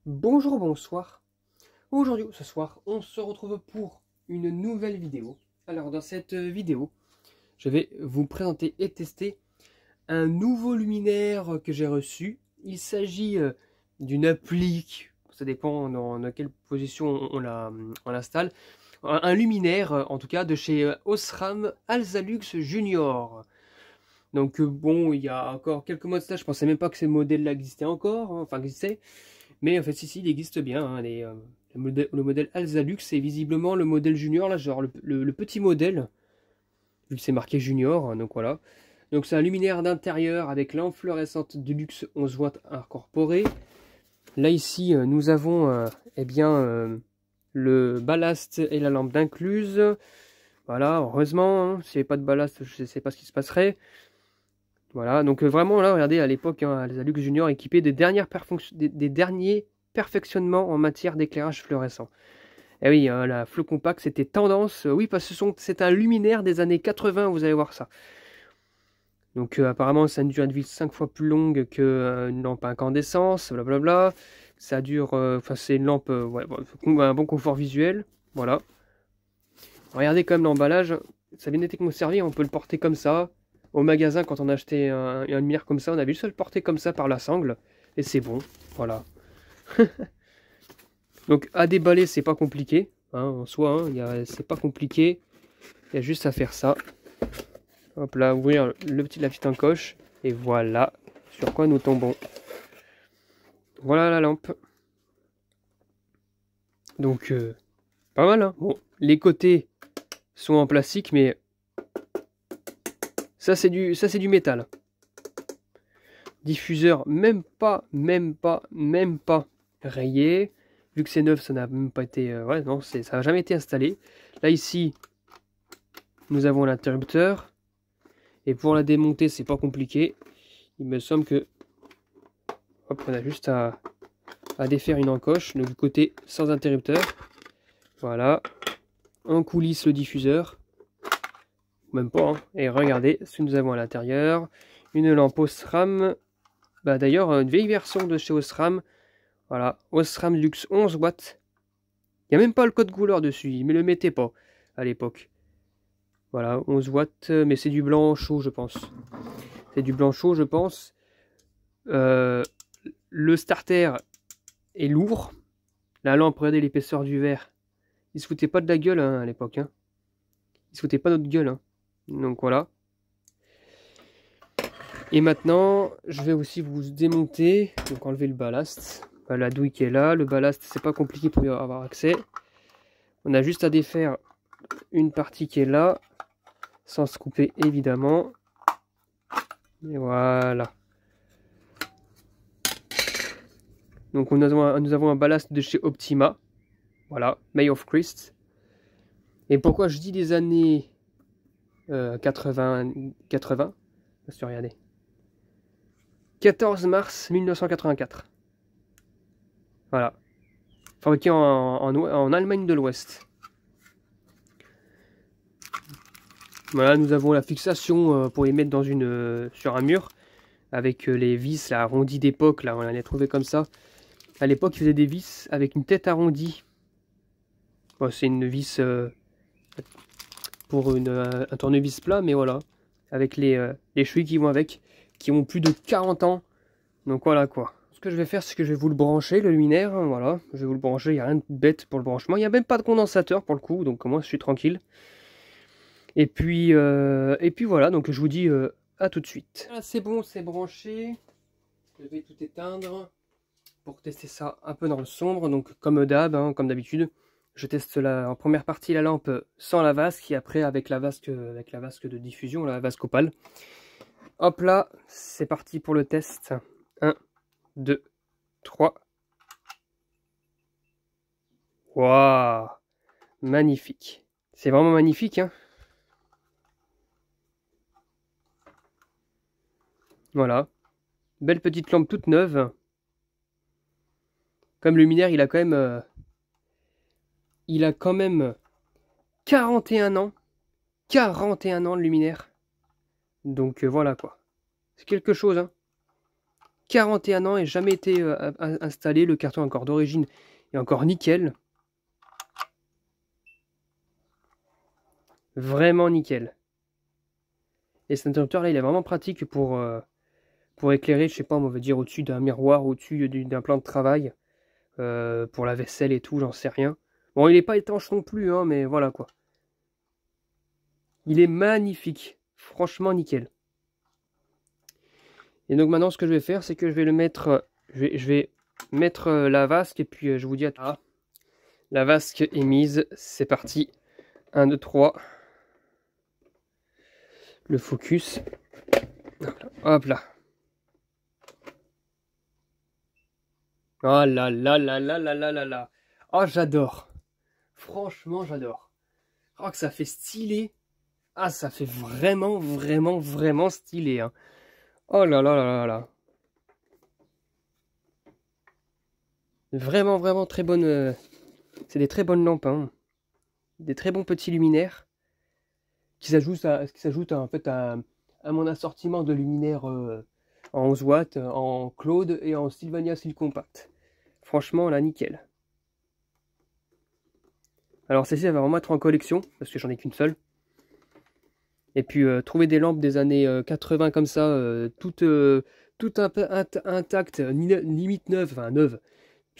Bonjour, bonsoir. Aujourd'hui, ce soir, on se retrouve pour une nouvelle vidéo. Alors, dans cette vidéo, je vais vous présenter et tester un nouveau luminaire que j'ai reçu. Il s'agit d'une appli, ça dépend dans quelle position on l'installe. Un luminaire, en tout cas, de chez Osram Alzalux Junior. Donc bon, il y a encore quelques mois de ça, je pensais même pas que ces modèles-là existaient encore, hein, enfin existaient. Mais en fait, si, il existe bien. Hein, le modèle Alzalux, c'est visiblement le modèle junior, là, genre le petit modèle, vu que c'est marqué junior, hein, donc voilà. Donc c'est un luminaire d'intérieur avec lampe fluorescente de luxe 11 watts incorporée. Là ici, nous avons le ballast et la lampe d'incluse. Voilà, heureusement, hein, s'il n'y avait pas de ballast, je ne sais pas ce qui se passerait. Voilà, donc vraiment là, regardez, à l'époque, hein, Alzalux Junior équipé des derniers perfectionnements en matière d'éclairage fluorescent. Et oui, la Flow Compact, c'était tendance, oui, parce que c'est un luminaire des années 80, vous allez voir ça. Donc apparemment, ça a une durée de vie 5 fois plus longue qu'une lampe à incandescence, blablabla. Ça dure, enfin c'est une lampe, un bon confort visuel, voilà. Regardez quand même l'emballage, ça vient d'être conservé, on peut le porter comme ça. Au magasin, quand on a acheté un luminaire comme ça, on avait juste à le porter comme ça par la sangle. Et c'est bon, voilà. Donc à déballer, c'est pas compliqué. Hein, en soi, hein, c'est pas compliqué. Il y a juste à faire ça. Hop là, ouvrir la petite encoche. Et voilà sur quoi nous tombons. Voilà la lampe. Donc, pas mal. Hein. Bon, les côtés sont en plastique, mais ça c'est du métal. Diffuseur même pas rayé. Vu que c'est neuf, ça n'a même pas été... ouais, non, ça n'a jamais été installé. Là, ici, nous avons l'interrupteur. Et pour la démonter, c'est pas compliqué. Il me semble que... Hop, on a juste à défaire une encoche. Donc, du côté sans interrupteur. Voilà. On coulisse le diffuseur. Même pas, hein. Et regardez ce que nous avons à l'intérieur. Une lampe Osram. Bah, d'ailleurs, une vieille version de chez Osram. Voilà, Osram Lux 11 watts. Il n'y a même pas le code couleur dessus, mais le mettez pas à l'époque. Voilà, 11 watts, mais c'est du blanc chaud, je pense. C'est du blanc chaud, je pense. Le starter est lourd. La lampe, regardez l'épaisseur du verre. Il se foutait pas de la gueule hein, à l'époque. Hein. Il se foutait pas de notre gueule. Hein. Donc voilà. Et maintenant, je vais aussi vous démonter. Donc enlever le ballast. La douille qui est là, le ballast, c'est pas compliqué pour y avoir accès. On a juste à défaire une partie qui est là, sans se couper évidemment. Et voilà. Donc nous avons un ballast de chez Optima. Voilà, May of Christ. Et pourquoi je dis des années 80, parce que regardez. 14 mars 1984. Voilà. Fabriqué en Allemagne de l'Ouest. Voilà, nous avons la fixation pour les mettre dans sur un mur. Avec les vis arrondies d'époque, là, on les a trouvées comme ça. À l'époque, ils faisaient des vis avec une tête arrondie. Bon, c'est une vis pour un tournevis plat, mais voilà. Avec les chevilles qui vont avec, qui ont plus de 40 ans. Donc voilà quoi. Ce que je vais faire, c'est que je vais vous le brancher, le luminaire. Hein, voilà, je vais vous le brancher. Il n'y a rien de bête pour le branchement. Il n'y a même pas de condensateur pour le coup, donc moi je suis tranquille. Et puis voilà, donc je vous dis à tout de suite. Voilà, c'est bon, c'est branché. Je vais tout éteindre pour tester ça un peu dans le sombre. Donc comme d'hab, hein, comme d'habitude, je teste en première partie la lampe sans la vasque et après avec la vasque de diffusion, la vasque opale. Hop là, c'est parti pour le test. 1, 2, 3. Waouh, magnifique. C'est vraiment magnifique, hein. Voilà. Belle petite lampe toute neuve. Comme luminaire, il a quand même 41 ans. 41 ans de luminaire. Donc voilà quoi. C'est quelque chose, hein. 41 ans et jamais été installé. Le carton encore d'origine est encore nickel. Vraiment nickel. Et cet interrupteur là, il est vraiment pratique pour éclairer, je sais pas, on va dire au-dessus d'un miroir, au-dessus d'un plan de travail. Pour la vaisselle et tout, j'en sais rien. Bon, il n'est pas étanche non plus, hein, mais voilà quoi. Il est magnifique. Franchement nickel. Et donc maintenant, ce que je vais faire, c'est que je vais le mettre... Je vais mettre la vasque et puis je vous dis à tout. Ah, la vasque est mise. C'est parti. 1, 2, 3. Le focus. Hop là. Oh là là là là là là là là. Oh, j'adore. Franchement, j'adore. Oh, que ça fait stylé. Ah, ça fait vraiment, vraiment, vraiment stylé. Hein. Oh là là là là là. Vraiment, vraiment très bonne. C'est des très bonnes lampes. Hein. Des très bons petits luminaires. Qui s'ajoutent en fait à mon assortiment de luminaires en 11 watts, en Claude et en Sylvania Steel Compact. Franchement, là, nickel. Alors celle-ci, elle va vraiment être en collection, parce que j'en ai qu'une seule. Et puis, trouver des lampes des années 80 comme ça, toutes un peu intactes, limite neuves, enfin neuves.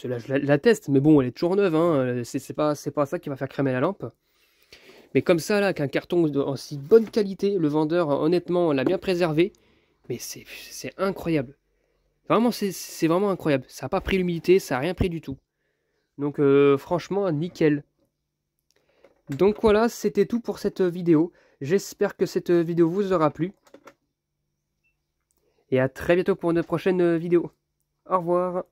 Là, je la teste, mais bon, elle est toujours neuve, hein. C'est pas ça qui va faire cramer la lampe. Mais comme ça, là, qu'un carton en si bonne qualité, le vendeur, honnêtement, l'a bien préservé. Mais c'est incroyable. Vraiment, c'est vraiment incroyable. Ça n'a pas pris l'humidité, ça n'a rien pris du tout. Donc, franchement, nickel. Donc voilà, c'était tout pour cette vidéo. J'espère que cette vidéo vous aura plu. Et à très bientôt pour une prochaine vidéo. Au revoir.